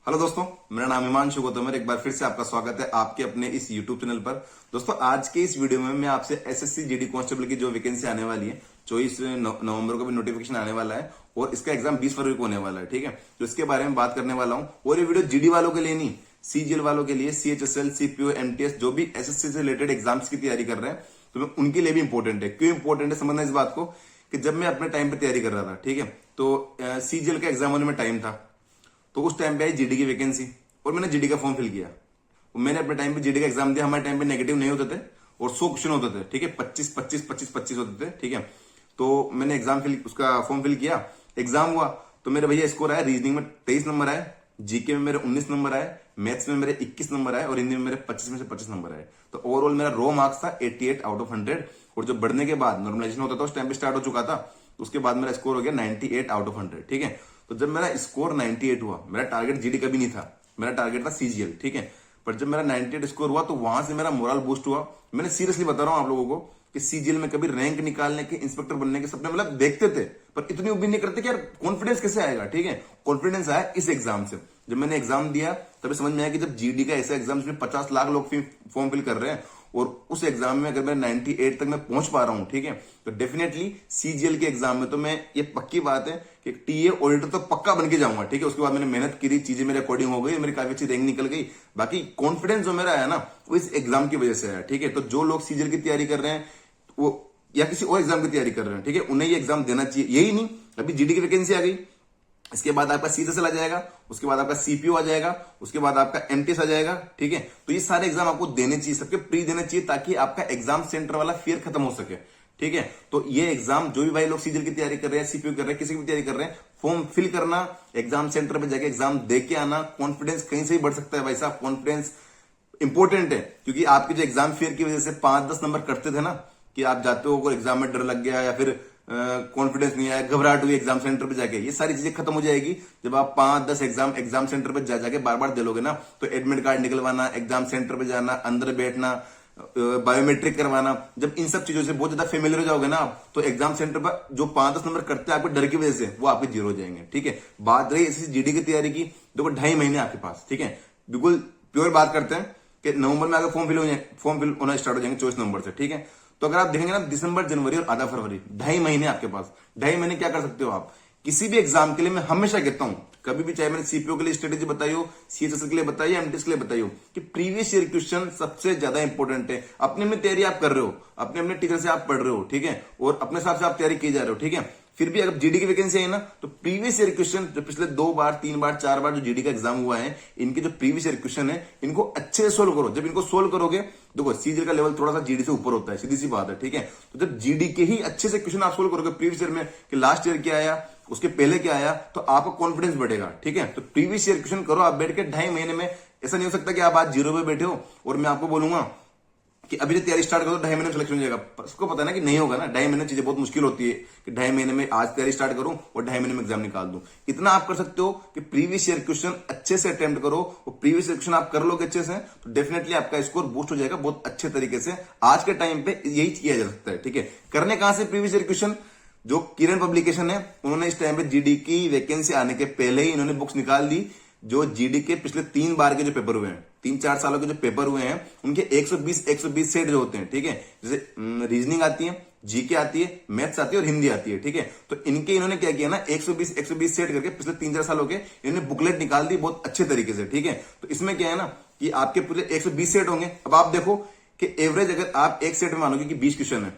Hello दोस्तों, मेरा नाम हिमांशु गौतम है। एक बार फिर से आपका स्वागत है आपके अपने इस यूट्यूब चैनल पर। दोस्तों, आज के इस वीडियो में मैं आपसे एसएससी जीडी कांस्टेबल की जो वैकेंसी आने वाली है 24 नवंबर को भी नोटिफिकेशन आने वाला है और इसका एग्जाम 20 फरवरी को होने वाला है। ठीक है, तो इसके बारे में बात करने वाला हूं। और ये वीडियो जीडी वालों के लिए नहीं, सीजीएल वालों के लिए, सीएचएसएल, सीपीओ, एमटीएस, जो भी एसएससी से रिलेटेड एग्जाम्स की तैयारी कर रहे हैं तो उनके लिए भी इंपॉर्टेंट है। क्यों इंपॉर्टेंट है समझना इस बात को कि जब मैं अपने टाइम पे तैयारी कर रहा था, ठीक है, तो सीजीएल का एग्जाम होने में टाइम था, तो उस टाइम पे आई जीडी की वैकेंसी और मैंने जीडी का फॉर्म फिल किया। मैंने अपने टाइम पे जीडी का एग्जाम दिया। हमारे टाइम पे नेगेटिव नहीं होते थे और 100 क्वेश्चन होते थे। ठीक है, 25 25 25 25 होते थे। ठीक है, तो मैंने उसका फॉर्म फिल किया, एग्जाम हुआ तो मेरे भैया स्कोर आया। रीजनिंग में 23 नंबर आए, जीके में मेरे 19 नंबर आए, मैथ्स में मेरे 21 नंबर आए और हिंदी में मेरे 25 में से 25 नंबर आए। तो ओवरऑल मेरा रो मार्क्स था 88 आउट ऑफ 100। और जो बढ़ने के बाद नॉर्मलाइजेशन होता था उस टाइम पे स्टार्ट हो चुका था, तो उसके बाद मेरा स्कोर हो गया 98 आउट ऑफ 100। ठीक है, तो जब मेरा स्कोर 98 हुआ, मेरा टारगेट जीडी का भी नहीं था, मेरा टारगेट था सीजीएल। ठीक है, पर जब मेरा 98 स्कोर हुआ तो वहां से मेरा मोरल बूस्ट हुआ। मैंने सीरियसली बता रहा हूं आप लोगों को कि सीजीएल में कभी रैंक निकालने के, इंस्पेक्टर बनने के सपने मतलब देखते थे, पर इतनी उम्मीद नहीं करते कि यार कॉन्फिडेंस कैसे आएगा। ठीक है, कॉन्फिडेंस आया इस एग्जाम से। जब मैंने एग्जाम दिया तभी समझ में आया कि जब जीडी का ऐसा एग्जाम में 50 लाख लोग फॉर्म फिल कर रहे हैं और उस एग्जाम में अगर मैं 98 तक मैं पहुंच पा रहा हूं, ठीक है, तो डेफिनेटली सीजीएल के एग्जाम में तो मैं, ये पक्की बात है कि टीए ऑडिटर तो पक्का बन के जाऊंगा। ठीक है, उसके बाद मैंने मेहनत करी, चीजें मेरे अकॉर्डिंग हो गई, मेरी काफी अच्छी रैंक निकल गई। बाकी कॉन्फिडेंस जो मेरा है ना, वो इस एग्जाम की वजह से है। ठीक है, तो जो लोग सीजीएल की तैयारी कर रहे हैं वो या किसी और एग्जाम की तैयारी कर रहे हैं, ठीक है, उन्हें ये एग्जाम देना चाहिए। यही नहीं, अभी जीडी की वैकेंसी आ गई, इसके बाद आपका सीएचएसएल आ जाएगा, उसके बाद आपका सीपीओ आ जाएगा, उसके बाद आपका एमटीएस आ जाएगा। ठीक है, तो ये सारे एग्जाम आपको देने चाहिए, सबके प्री देने चाहिए, ताकि आपका एग्जाम सेंटर वाला फियर खत्म हो सके। ठीक है, तो ये एग्जाम जो भी भाई लोग सीजीएल की तैयारी कर रहे हैं, सीपीओ कर रहे हैं, किसी की भी तैयारी कर रहे हैं, फॉर्म फिल करना, एग्जाम सेंटर पे जाके एग्जाम दे के आना, कॉन्फिडेंस कहीं से ही बढ़ सकता है भाई साहब। कॉन्फिडेंस इंपॉर्टेंट है, क्योंकि आपके जो एग्जाम फेयर की वजह से 5-10 नंबर कटते थे ना, कि आप जाते हो एग्जाम में डर लग गया या फिर कॉन्फिडेंस नहीं आया, घबराहट हुई एग्जाम सेंटर पे जाके, ये सारी चीजें खत्म हो जाएगी जब आप 5-10 एग्जाम सेंटर पे जाके बार बार दे लोगे ना। तो एडमिट कार्ड निकलवाना, एग्जाम सेंटर पे जाना, अंदर बैठना, बायोमेट्रिक करवाना, जब इन सब चीजों से बहुत ज्यादा फेमिलियर हो जाओगे ना, तो एग्जाम सेंटर पर जो 5-10 नंबर कटते हैं आपके डर की वजह से, वो आपके जीरो हो जाएंगे। ठीक है, बात रही इसी जीडी की तैयारी की, देखो 2.5 महीने आपके पास। ठीक है, बिल्कुल प्योर बात करते हैं कि नवंबर में आगे फॉर्म फिल होना स्टार्ट हो जाएंगे 24 नवंबर से। ठीक है, तो अगर आप देखेंगे ना, दिसंबर, जनवरी और आधा फरवरी, 2.5 महीने आपके पास। 2.5 महीने क्या कर सकते हो आप किसी भी एग्जाम के लिए। मैं हमेशा कहता हूं, कभी भी, चाहे मैंने सीपीओ के लिए स्ट्रेटेजी बताई हो, सीएचएसएल के लिए बताई हो, एमटीएस के लिए बताई हो, कि प्रीवियस ईयर क्वेश्चन सबसे ज्यादा इंपॉर्टेंट है। अपने में तैयारी आप कर रहे हो, अपने अपने टीचर से आप पढ़ रहे हो, ठीक है, और अपने हिसाब से आप तैयारी की जा रहे हो। ठीक है, फिर भी अगर जीडी की वैकेंसी है ना, तो प्रीवियस ईयर क्वेश्चन जो पिछले 2 बार 3 बार 4 बार जो जीडी का एग्जाम हुआ है, इनके जो प्रीवियस ईयर क्वेश्चन है, इनको अच्छे से सोल्व करो। जब इनको सोल्व करोगे, देखो सीजीएल का लेवल थोड़ा सा जीडी से ऊपर होता है, सीधी सी बात है। ठीक है, तो जब जीडी के ही अच्छे से क्वेश्चन आप सोल्व करोगे प्रीवियस ईयर में, कि लास्ट ईयर क्या आया, उसके पहले क्या आया, तो आपका कॉन्फिडेंस बढ़ेगा। ठीक है, तो प्रीवियस ईयर क्वेश्चन करो आप बैठ के 2.5 महीने में। ऐसा नहीं हो सकता कि आप आज जीरो पे बैठे हो और मैं आपको बोलूंगा कि अभी जो तैयारी स्टार्ट करो 2.5 महीने में सिलेक्शन हो जाएगा। उसको पता है ना कि नहीं होगा ना। 2.5 महीने चीजें बहुत मुश्किल होती है कि 2.5 महीने में आज तैयारी स्टार्ट करूं और 2.5 महीने में एग्जाम निकाल दूं। इतना आप कर सकते हो कि प्रीवियस ईयर क्वेश्चन अच्छे से अटेम्प्ट करो, और प्रीवियस ईयर क्वेश्चन आप कर लोगे अच्छे से, तो डेफिनेटली आपका स्कोर बूस्ट हो जाएगा बहुत अच्छे तरीके से। आज के टाइम पे यही किया जा सकता है। ठीक है, करने कहां से प्रीवियस ईयर क्वेश्चन, जो किरण पब्लिकेशन है, उन्होंने इस टाइम पे जीडी की वैकेंसी आने के पहले ही इन्होंने बुक्स निकाल दी, जो जीडी के पिछले 3 बार के जो पेपर हुए हैं, 3-4 सालों के जो पेपर हुए हैं, उनके 120 सेट जो होते हैं। ठीक है, जैसे रीजनिंग आती है, जीके आती है, मैथ्स आती है और हिंदी आती है। ठीक है, तो इनके इन्होंने क्या किया ना, 120 सेट करके पिछले 3-4 सालों के इन्होंने बुकलेट निकाल दी बहुत अच्छे तरीके से। ठीक है, तो इसमें क्या है ना कि आपके पूरे 120 सेट होंगे। अब आप देखो कि एवरेज अगर आप एक सेट में मानोगे कि 20 क्वेश्चन है,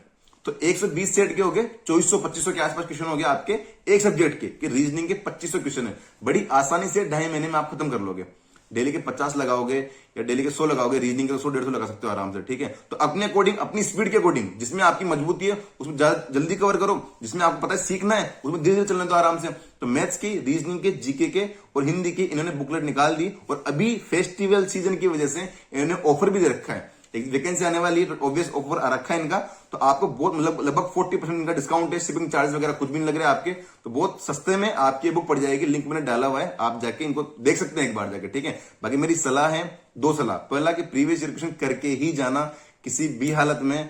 तो 120 सेट के हो गए 2400-2500 के आसपास क्वेश्चन हो गए आपके एक सब्जेक्ट के, कि रीजनिंग के 2500 क्वेश्चन है। बड़ी आसानी से 2.5 महीने में आप खत्म कर लोगे। डेली के 50 लगाओगे या डेली के 100 लगाओगे, रीजनिंग के 100-150 लगा सकते हो आराम से। ठीक है, तो अपने अकॉर्डिंग, अपनी स्पीड के अकॉर्डिंग, जिसमें आपकी मजबूती है उसमें जल्दी कवर करो, जिसमें आपको पता है सीखना है उसमें धीरे धीरे चलने दो आराम से। तो मैथ्स की, रीजनिंग के, जीके के और हिंदी की इन्होंने बुकलेट निकाल दी, और अभी फेस्टिवल सीजन की वजह से इन्होंने ऑफर भी दे रखा है। एक वैकेंसी आने वाली है, ऑब्वियस ऑफर आ रखा है इनका, तो आपको बहुत मतलब लगभग 40% इनका डिस्काउंट है, शिपिंग चार्ज वगैरह कुछ भी नहीं लग रहा है आपके, तो बहुत सस्ते में आपकी बुक पड़ जाएगी। लिंक मैंने डाला हुआ है, आप जाके इनको देख सकते हैं एक बार जाके। ठीक है, बाकी मेरी सलाह है, 2 सलाह। पहला कि प्रीवियस ईयर क्वेश्चन करके ही जाना किसी भी हालत में,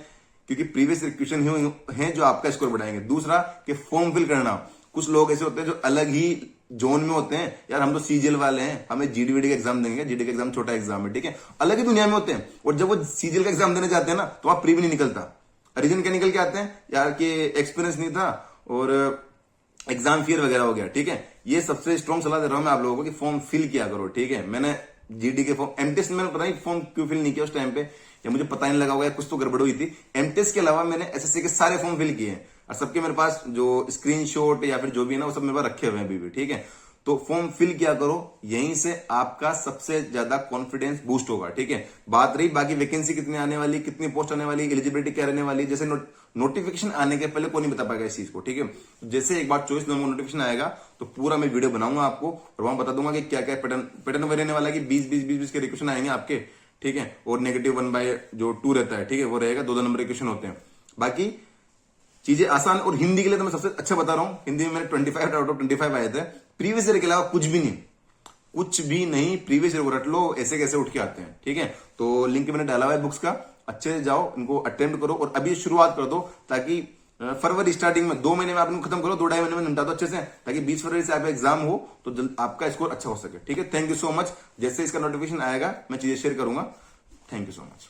क्योंकि प्रीवियस ईयर क्वेश्चन है जो आपका स्कोर बढ़ाएंगे। दूसरा कि फॉर्म फिल करना, कुछ लोग ऐसे होते हैं जो अलग ही जोन में होते हैं, यार हम तो सीजीएल वाले हैं, हमें जीडीवीडी का एग्जाम देंगे, जीडी का एग्जाम छोटा एग्जाम है, ठीक है, अलग ही दुनिया में होते हैं। और जब वो सीजीएल का एग्जाम देने जाते हैं ना, तो वहां प्री भी नहीं निकलता। रीजन क्या निकल के आते हैं यार, कि एक्सपीरियंस नहीं था और एग्जाम फियर वगैरह हो गया, ठीक है। ये सबसे स्ट्रॉन्ग सलाह दे रहा हूं मैं आप लोगों को कि फॉर्म फिल किया करो, ठीक है। मैंने जीडी के फॉर्म, एमटेस्ट में मैंने पता नहीं फॉर्म क्यों फिल नहीं किया उस टाइम पे, या मुझे पता नहीं लगा होगा, कुछ तो गड़बड़ हुई थी। एमटेस्ट के अलावा मैंने एसएससी के सारे फॉर्म फिल किए हैं और सबके मेरे पास जो स्क्रीनशॉट या फिर जो भी है ना, वो सब मेरे पास रखे हुए हैं अभी भी, ठीक है। तो फॉर्म फिल किया करो, यहीं से आपका सबसे ज्यादा कॉन्फिडेंस बूस्ट होगा, ठीक है। बात रही बाकी वैकेंसी कितनी आने वाली, कितनी पोस्ट आने वाली, एलिजिबिलिटी क्या रहने वाली, जैसे नोटिफिकेशन आने के पहले कोई नहीं बता पाएगा इस चीज को, ठीक है। जैसे एक बार चॉइस नंबर नोटिफिकेशन आएगा तो पूरा मैं वीडियो बनाऊंगा आपको और वहां बता दूंगा कि क्या क्या पैटर्न रहने वाला है, कि 20 के रिक्वेशन आएंगे आपके, ठीक है। और नेगेटिव 1/2 रहता है, ठीक है, वो रहेगा, 2 नंबर रिक्वेशन होते हैं। बाकी चीजें आसान। और हिंदी के लिए तो मैं सबसे अच्छा बता रहा हूं, हिंदी में मैंने 25 आउट ऑफ 25 आए थे। प्रीवियस ईयर के अलावा कुछ भी नहीं, कुछ भी नहीं, प्रीवियस ईयर को रट लो, ऐसे कैसे उठ के आते हैं, ठीक है। तो लिंक मैंने डाला हुआ है बुक्स का, अच्छे से जाओ, इनको अटेम्प्ट करो और अभी शुरुआत कर दो, ताकि फरवरी स्टार्टिंग में 2 महीने में आप इनको खत्म करो, 2-2.5 महीने में निपटा दो अच्छे से, ताकि 20 फरवरी से आपका एग्जाम हो तो आपका स्कोर अच्छा हो सके, ठीक है। Thank you so much. जैसे इसका नोटिफिकेशन आएगा मैं चीजें शेयर करूंगा। Thank you so much.